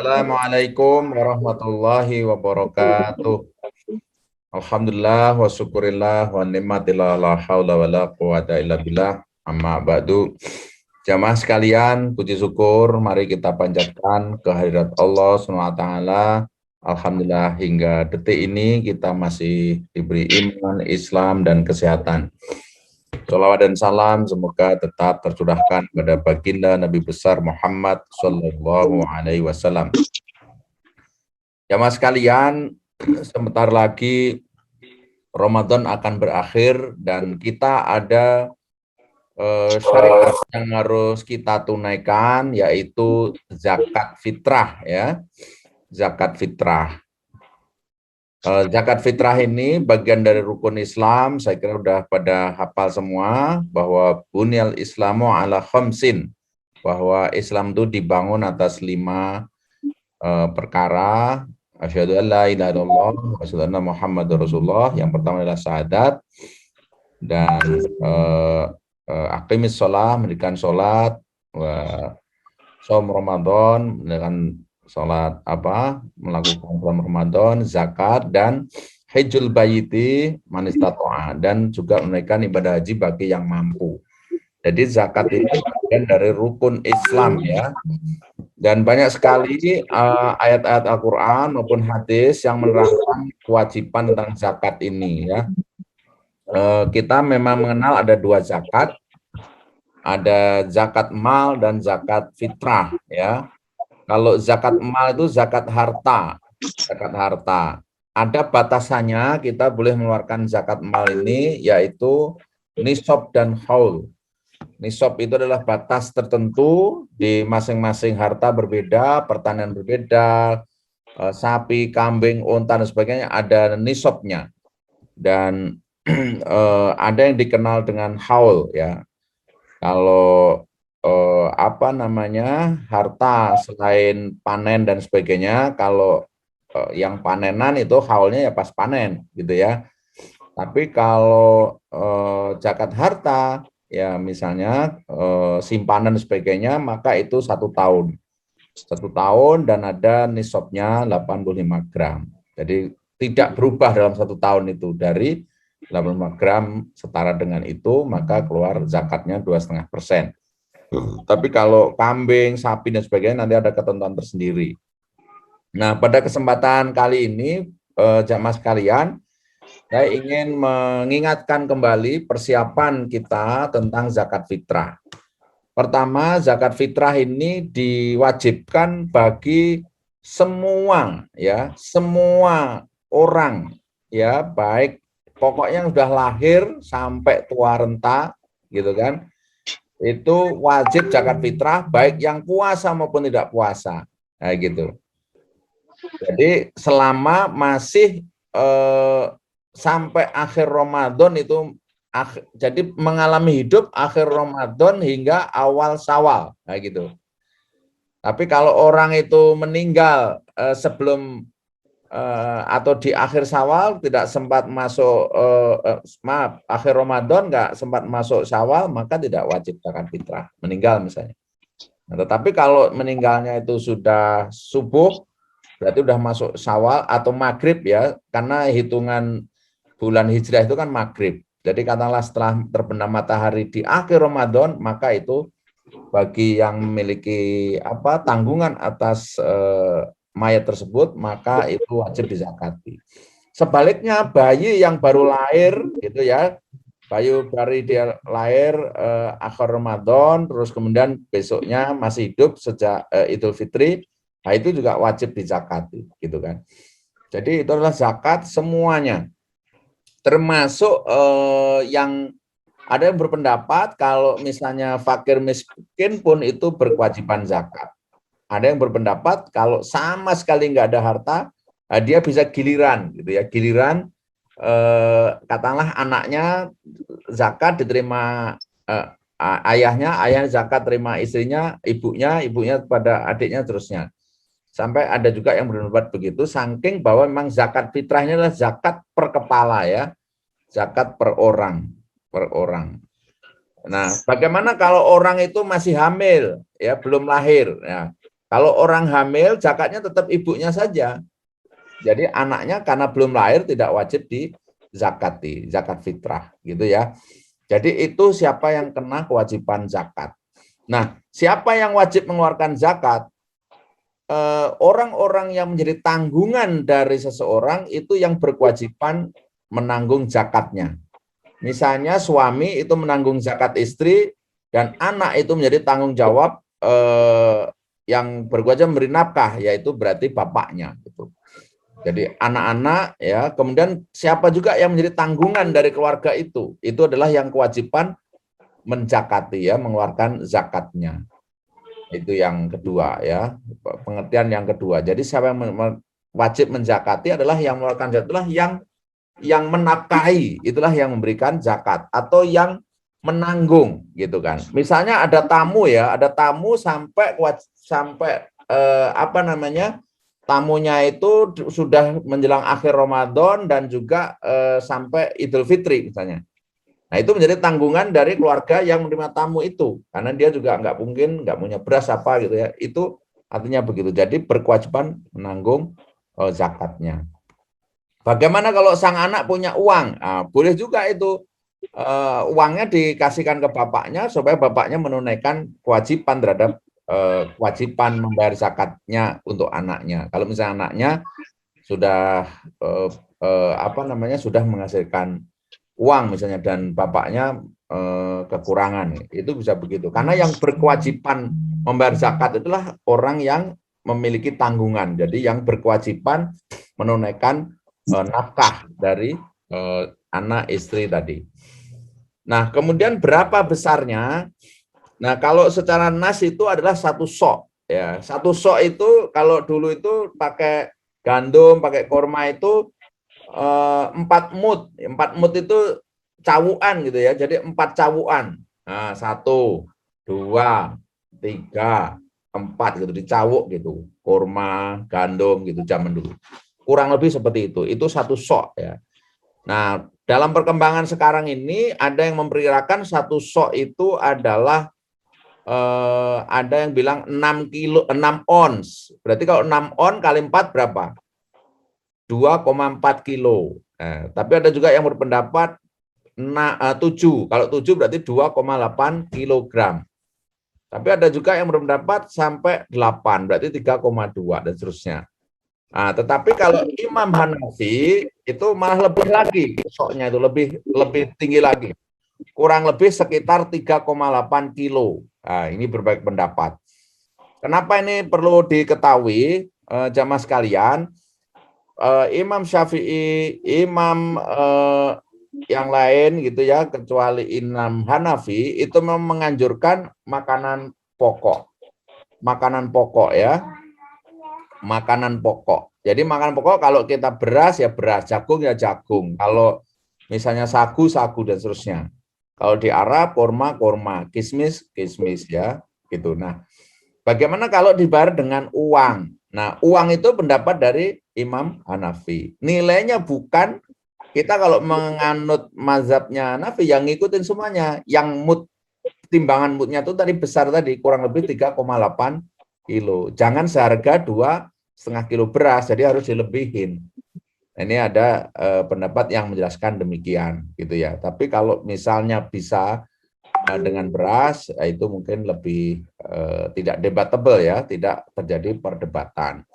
Assalamualaikum warahmatullahi wabarakatuh. Alhamdulillah wa syukurillah wa ni'matillah la haula wa la quwata illa billah. Amma ba'du. Jamaah sekalian, puji syukur mari kita panjatkan kehadirat Allah SWT. Alhamdulillah hingga detik ini kita masih diberi iman, Islam, dan kesehatan. Shalawat dan salam semoga tetap tercurahkan pada baginda Nabi besar Muhammad Sallallahu Alaihi Wasallam. Jamaah sekalian, sebentar lagi Ramadan akan berakhir dan kita ada syariat yang harus kita tunaikan, yaitu zakat fitrah, ya, zakat fitrah. Zakat fitrah ini bagian dari rukun Islam. Saya kira udah pada hafal semua bahwa bunyal Islamu ala khamsin, bahwa Islam itu dibangun atas 5 perkara. Asyhadu an la ilaha illallah wa asyhadu anna Muhammadar Rasulullah. Yang pertama adalah syahadat, dan aqimis shalah, mendirikan sholat, shaum Ramadan, dengan sholat melakukan bulan Ramadan, zakat, dan hajjul baiti man istata'a, dan juga menunaikan ibadah haji bagi yang mampu. Jadi zakat ini bagian dari rukun Islam, ya. Dan banyak sekali ayat-ayat Al-Quran maupun hadis yang menerangkan kewajiban tentang zakat ini, ya. Kita memang mengenal ada 2 zakat, ada zakat mal dan zakat fitrah, ya. Kalau zakat mal itu zakat harta, ada batasannya. Kita boleh mengeluarkan zakat mal ini yaitu nisab dan haul. Nisab itu adalah batas tertentu, di masing-masing harta berbeda, pertanian berbeda, sapi, kambing, unta dan sebagainya ada nisabnya. Dan ada yang dikenal dengan haul, ya. Kalau harta selain panen dan sebagainya, kalau yang panenan itu haulnya ya pas panen, gitu ya. Tapi kalau zakat harta, ya misalnya simpanan dan sebagainya, maka itu 1 tahun. 1 tahun dan ada nisabnya 85 gram. Jadi tidak berubah dalam 1 tahun itu. Dari 85 gram setara dengan itu, maka keluar zakatnya 2,5%. Tapi kalau kambing, sapi, dan sebagainya nanti ada ketentuan tersendiri. Nah, pada kesempatan kali ini, jamaah sekalian, saya ingin mengingatkan kembali persiapan kita tentang zakat fitrah. Pertama, zakat fitrah ini diwajibkan bagi semua, ya, semua orang, ya, baik pokoknya sudah lahir sampai tua renta, gitu kan. Itu wajib zakat fitrah, baik yang puasa maupun tidak puasa, nah, gitu. Jadi selama masih sampai akhir Ramadan itu, jadi mengalami hidup akhir Ramadan hingga awal Syawal, nah, gitu. Tapi kalau orang itu meninggal sebelum atau di akhir Syawal tidak sempat masuk, akhir Ramadan nggak sempat masuk Syawal, maka tidak wajib zakat fitrah, meninggal misalnya. Nah, tetapi kalau meninggalnya itu sudah subuh, berarti sudah masuk Syawal atau maghrib, ya, karena hitungan bulan hijrah itu kan maghrib. Jadi katakanlah setelah terbenam matahari di akhir Ramadan, maka itu bagi yang memiliki tanggungan atas mayat tersebut, maka itu wajib dizakati. Sebaliknya bayi yang baru lahir, gitu ya, bayi baru dia lahir akhir Ramadan, terus kemudian besoknya masih hidup sejak Idul Fitri, nah itu juga wajib dizakati, gitu kan. Jadi itu adalah zakat semuanya, termasuk yang ada yang berpendapat kalau misalnya fakir miskin pun itu berkewajiban zakat. Ada yang berpendapat kalau sama sekali nggak ada harta, dia bisa giliran, gitu ya, giliran katakanlah anaknya zakat diterima ayahnya zakat terima istrinya, ibunya pada adiknya, terusnya. Sampai ada juga yang berpendapat begitu, saking bahwa memang zakat fitrahnya adalah zakat per kepala, ya, zakat per orang. Nah, bagaimana kalau orang itu masih hamil, ya, belum lahir, ya. Kalau orang hamil, zakatnya tetap ibunya saja. Jadi anaknya karena belum lahir tidak wajib dizakati, zakat fitrah gitu ya. Jadi itu siapa yang kena kewajiban zakat. Nah, siapa yang wajib mengeluarkan zakat? Orang-orang yang menjadi tanggungan dari seseorang itu yang berkewajiban menanggung zakatnya. Misalnya suami itu menanggung zakat istri dan anak itu menjadi tanggung jawab yang berkewajiban memberi nafkah, yaitu berarti bapaknya. Gitu. Jadi anak-anak ya, kemudian siapa juga yang menjadi tanggungan dari keluarga itu adalah yang kewajiban menjakati ya, mengeluarkan zakatnya. Itu yang kedua ya, pengertian yang kedua. Jadi siapa yang wajib menjakati adalah yang mengeluarkan zakat, itulah yang menafkahi, itulah yang memberikan zakat atau yang menanggung gitu kan. Misalnya ada tamu ya, ada tamu sampai apa namanya? Tamunya itu sudah menjelang akhir Ramadan dan juga sampai Idul Fitri misalnya. Nah, itu menjadi tanggungan dari keluarga yang menerima tamu itu, karena dia juga nggak punya beras apa gitu ya. Itu artinya begitu. Jadi berkewajiban menanggung zakatnya. Bagaimana kalau sang anak punya uang? Nah, boleh juga itu uangnya dikasihkan ke bapaknya supaya bapaknya menunaikan kewajiban terhadap kewajiban membayar zakatnya untuk anaknya. Kalau misalnya anaknya sudah apa namanya sudah menghasilkan uang misalnya dan bapaknya kekurangan, itu bisa begitu. Karena yang berkewajiban membayar zakat itulah orang yang memiliki tanggungan. Jadi yang berkewajiban menunaikan nafkah dari anak istri tadi. Nah, kemudian berapa besarnya? Nah, kalau secara nas itu adalah satu sok. Ya, satu sok itu kalau dulu itu pakai gandum, pakai korma itu 4 mut. 4 mut itu cawuan gitu ya. Jadi 4 cawuan. Nah, 1, 2, 3, 4 gitu dicawuk gitu. Korma, gandum gitu zaman dulu. Kurang lebih seperti itu. Itu satu sok ya. Nah, dalam perkembangan sekarang ini ada yang memperkirakan satu sok itu adalah ada yang bilang 6 kilo, 6 ons. Berarti kalau 6 on kali 4 berapa? 2,4 kilo. Nah, tapi ada juga yang berpendapat 7. Kalau 7 berarti 2,8 kilogram. Tapi ada juga yang berpendapat sampai 8, berarti 3,2 dan seterusnya. Nah, tetapi kalau Imam Hanafi itu malah lebih lagi, soknya itu lebih tinggi lagi. Kurang lebih sekitar 3,8 kilo. Nah, ini berbagai pendapat. Kenapa ini perlu diketahui, jamaah sekalian? Imam Syafi'i, Imam yang lain gitu ya, kecuali Imam Hanafi itu menganjurkan makanan pokok. Makanan pokok ya. Makanan pokok. Jadi makanan pokok kalau kita beras ya beras, jagung ya jagung. Kalau misalnya sagu, sagu dan seterusnya. Kalau di Arab korma, korma, kismis, kismis ya, gitu. Nah, bagaimana kalau dibayar dengan uang? Nah, uang itu pendapat dari Imam Hanafi. Nilainya bukan kita kalau menganut mazhabnya Hanafi yang ngikutin semuanya. Yang timbangan mutnya itu tadi besar tadi kurang lebih 3,8 kilo. Jangan seharga 2,5 kilo beras, jadi harus dilebihin. Ini ada pendapat yang menjelaskan demikian gitu ya. Tapi kalau misalnya bisa dengan beras, itu mungkin lebih tidak debatable ya, tidak terjadi perdebatan.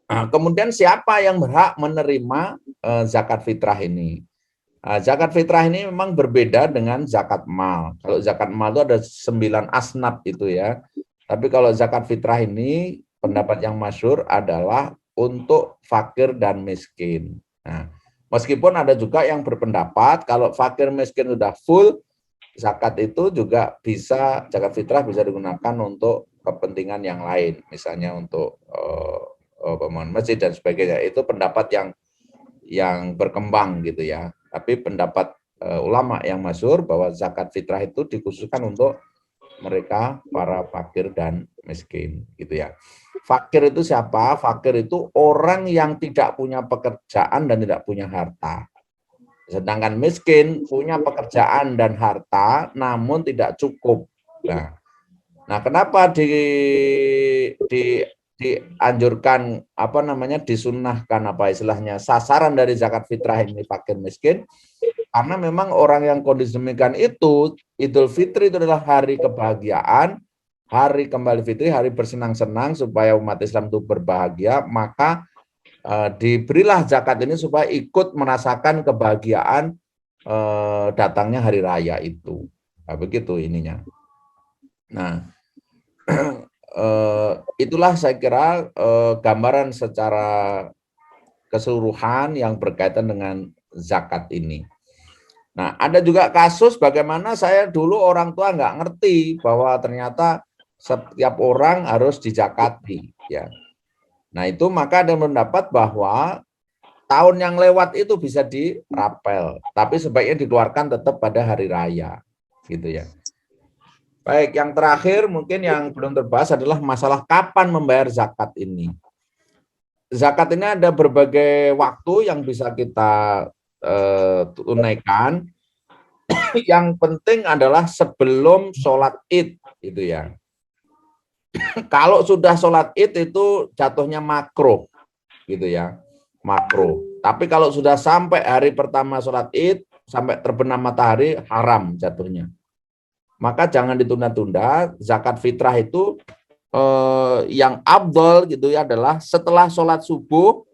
Nah, kemudian siapa yang berhak menerima zakat fitrah ini? Zakat fitrah ini memang berbeda dengan zakat mal. Kalau zakat mal itu ada 9 asnaf itu ya. Tapi kalau zakat fitrah ini pendapat yang masyhur adalah untuk fakir dan miskin. Nah, meskipun ada juga yang berpendapat kalau fakir miskin sudah full, zakat itu juga bisa, zakat fitrah bisa digunakan untuk kepentingan yang lain, misalnya untuk pembangunan masjid dan sebagainya. Itu pendapat yang berkembang gitu ya. Tapi pendapat ulama yang masyhur bahwa zakat fitrah itu dikhususkan untuk mereka para fakir dan miskin gitu ya. Fakir itu siapa? Fakir itu orang yang tidak punya pekerjaan dan tidak punya harta. Sedangkan miskin punya pekerjaan dan harta namun tidak cukup. Nah, Nah, kenapa dianjurkan apa namanya disunnahkan apa istilahnya sasaran dari zakat fitrah ini fakir miskin? Karena memang orang yang kondisi demikian itu Idul Fitri itu adalah hari kebahagiaan, hari kembali fitri, hari bersenang-senang supaya umat Islam itu berbahagia, maka diberilah zakat ini supaya ikut merasakan kebahagiaan datangnya hari raya itu. Nah, begitu ininya. Nah, itulah saya kira gambaran secara keseluruhan yang berkaitan dengan zakat ini. Nah, ada juga kasus bagaimana saya dulu orang tua nggak ngerti bahwa ternyata setiap orang harus dizakati, ya. Nah, itu maka ada pendapat bahwa tahun yang lewat itu bisa dirapel, tapi sebaiknya dikeluarkan tetap pada hari raya, gitu ya. Baik, yang terakhir mungkin yang belum terbahas adalah masalah kapan membayar zakat ini. Zakat ini ada berbagai waktu yang bisa kita tunaikan. Yang penting adalah sebelum sholat Id, itu ya. Kalau sudah sholat Id itu jatuhnya makruh, gitu ya, makruh. Tapi kalau sudah sampai hari pertama sholat Id sampai terbenam matahari haram jatuhnya. Maka jangan ditunda-tunda. Zakat fitrah itu yang abdol gitu ya adalah setelah sholat subuh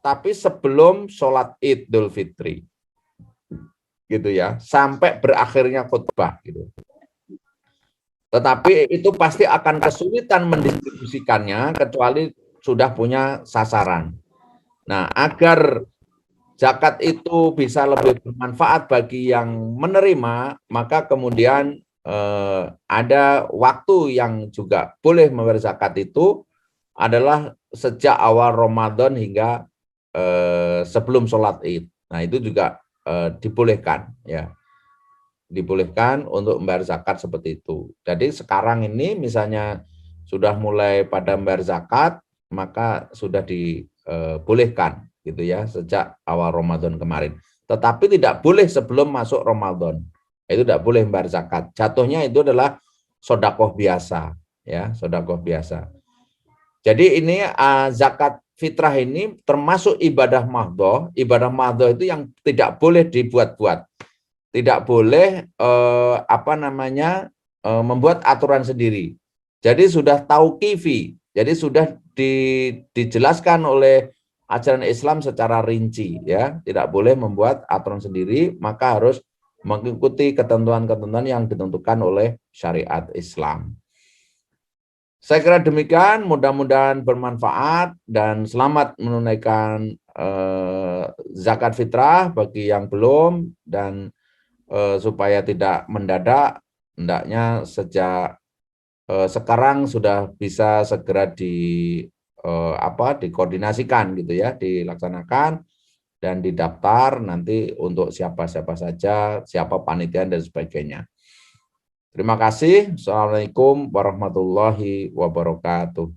tapi sebelum sholat Idul Fitri gitu ya sampai berakhirnya khutbah gitu. Tetapi itu pasti akan kesulitan mendistribusikannya kecuali sudah punya sasaran. Nah, agar zakat itu bisa lebih bermanfaat bagi yang menerima, maka kemudian ada waktu yang juga boleh membayar zakat itu adalah sejak awal Ramadan hingga sebelum sholat Id. Nah, itu juga dibolehkan, ya, dibolehkan untuk membayar zakat seperti itu. Jadi sekarang ini misalnya sudah mulai pada membayar zakat, maka sudah dibolehkan gitu ya sejak awal Ramadan kemarin. Tetapi tidak boleh sebelum masuk Ramadan. Itu tidak boleh membayar zakat. Jatuhnya itu adalah sodakoh biasa, ya, sodakoh biasa. Jadi ini zakat fitrah ini termasuk ibadah mahdhah. Ibadah mahdhah itu yang tidak boleh dibuat-buat, tidak boleh membuat aturan sendiri. Jadi sudah tauqifi, jadi sudah dijelaskan oleh ajaran Islam secara rinci, ya, tidak boleh membuat aturan sendiri, maka harus mengikuti ketentuan-ketentuan yang ditentukan oleh syariat Islam. Saya kira demikian, mudah-mudahan bermanfaat dan selamat menunaikan zakat fitrah bagi yang belum, dan supaya tidak mendadak, hendaknya sejak sekarang sudah bisa segera dikoordinasikan gitu ya, dilaksanakan dan didaftar nanti untuk siapa-siapa saja, siapa panitia dan sebagainya. Terima kasih. Assalamualaikum warahmatullahi wabarakatuh.